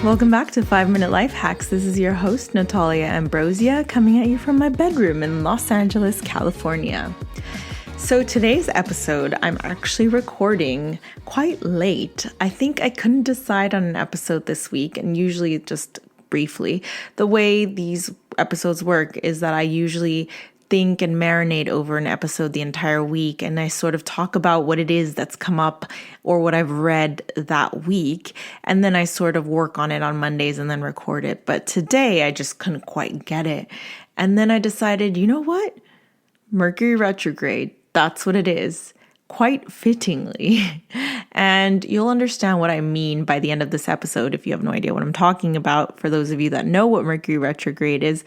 Welcome back to 5-Minute Life Hacks. This is your host, Natalia Ambrosia, coming at you from my bedroom in Los Angeles, California. So today's episode, I'm actually recording quite late. I think I couldn't decide on an episode this week, and usually just briefly, the way these episodes work is that I usually think and marinate over an episode the entire week, and I sort of talk about what it is that's come up or what I've read that week, and then I sort of work on it on Mondays and then record it. But today I just couldn't quite get it. And then I decided, you know what? Mercury Retrograde, that's what it is. Quite fittingly. And you'll understand what I mean by the end of this episode if you have no idea what I'm talking about. For those of you that know what Mercury Retrograde is,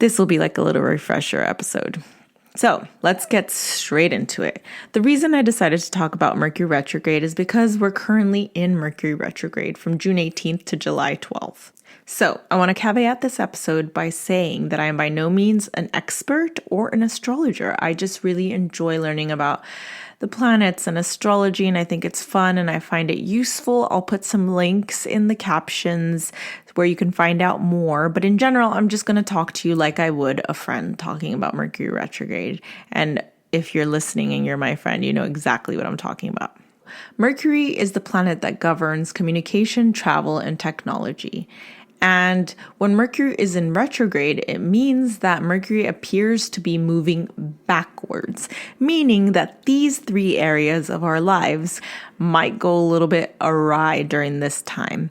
this will be like a little refresher episode. So let's get straight into it. The reason I decided to talk about Mercury Retrograde is because we're currently in Mercury Retrograde from June 18th to July 12th. So I want to caveat this episode by saying that I am by no means an expert or an astrologer. I just really enjoy learning about the planets and astrology, and I think it's fun and I find it useful. I'll put some links in the captions where you can find out more. But in general, I'm just going to talk to you like I would a friend talking about Mercury Retrograde. And if you're listening and you're my friend, you know exactly what I'm talking about. Mercury is the planet that governs communication, travel, and technology. And when Mercury is in retrograde, it means that Mercury appears to be moving backwards, meaning that these three areas of our lives might go a little bit awry during this time.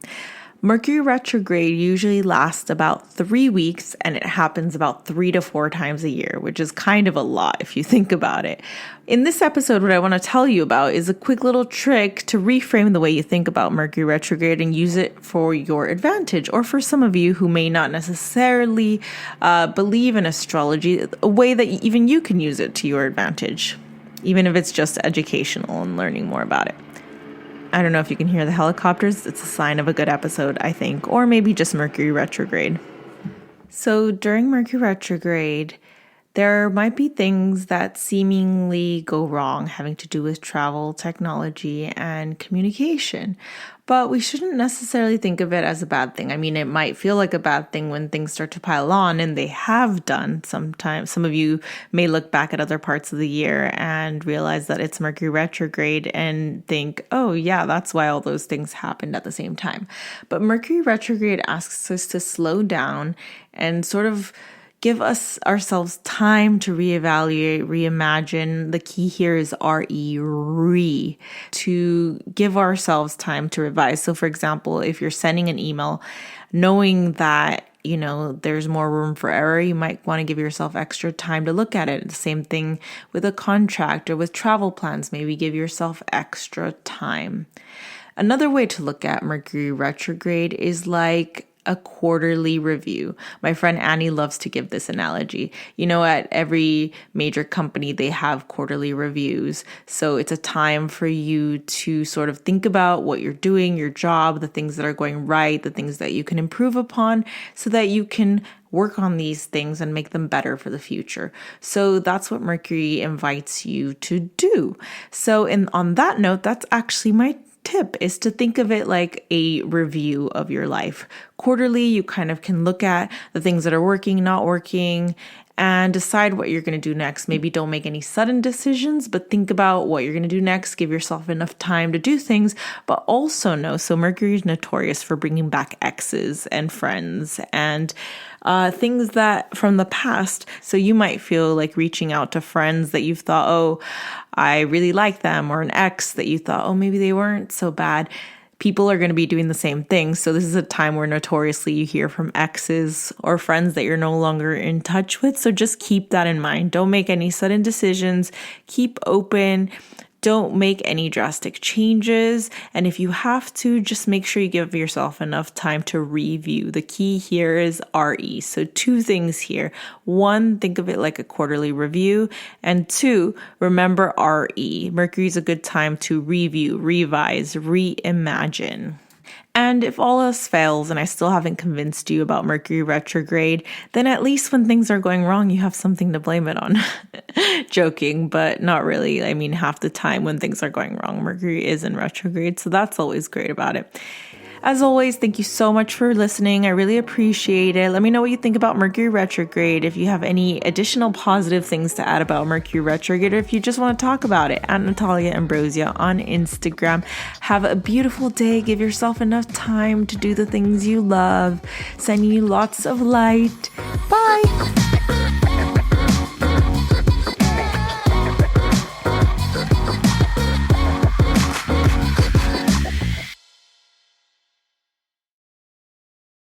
Mercury retrograde usually lasts about 3 weeks, and it happens about 3 to 4 times a year, which is kind of a lot if you think about it. In this episode, what I want to tell you about is a quick little trick to reframe the way you think about Mercury retrograde and use it for your advantage, or for some of you who may not necessarily believe in astrology, a way that even you can use it to your advantage, even if it's just educational and learning more about it. I don't know if you can hear the helicopters. It's a sign of a good episode, I think, or maybe just Mercury retrograde. So during Mercury retrograde, there might be things that seemingly go wrong having to do with travel, technology, and communication. But we shouldn't necessarily think of it as a bad thing. I mean, it might feel like a bad thing when things start to pile on, and they have done sometimes. Some of you may look back at other parts of the year and realize that it's Mercury retrograde and think, oh yeah, that's why all those things happened at the same time. But Mercury retrograde asks us to slow down and sort of give ourselves time to reevaluate, reimagine. The key here is re, to give ourselves time to revise. So for example, if you're sending an email, knowing that, there's more room for error, you might want to give yourself extra time to look at it. The same thing with a contract or with travel plans, maybe give yourself extra time. Another way to look at Mercury retrograde is like a quarterly review. My friend Annie loves to give this analogy. At every major company, they have quarterly reviews. So it's a time for you to sort of think about what you're doing, your job, the things that are going right, the things that you can improve upon, so that you can work on these things and make them better for the future. So that's what Mercury invites you to do. So on that note, that's actually my tip, is to think of it like a review of your life. Quarterly, you kind of can look at the things that are working, not working, and decide what you're going to do next. Maybe don't make any sudden decisions, but think about what you're going to do next. Give yourself enough time to do things, but also know, so Mercury is notorious for bringing back exes and friends and things that from the past. So you might feel like reaching out to friends that you've thought, oh, I really like them, or an ex that you thought, oh, maybe they weren't so bad. People are going to be doing the same thing. So this is a time where notoriously you hear from exes or friends that you're no longer in touch with. So just keep that in mind. Don't make any sudden decisions. Keep open. Don't make any drastic changes. And if you have to, just make sure you give yourself enough time to review. The key here is RE. So 2 things here. 1, think of it like a quarterly review. And 2, remember RE. Mercury is a good time to review, revise, reimagine. And if all else fails and I still haven't convinced you about Mercury retrograde, then at least when things are going wrong, you have something to blame it on. Joking, but not really. I mean, half the time when things are going wrong, Mercury is in retrograde. So that's always great about it. As always, thank you so much for listening. I really appreciate it. Let me know what you think about Mercury Retrograde. If you have any additional positive things to add about Mercury Retrograde, or if you just want to talk about it, at Natalia Ambrosia on Instagram. Have a beautiful day. Give yourself enough time to do the things you love. Sending you lots of light. Bye.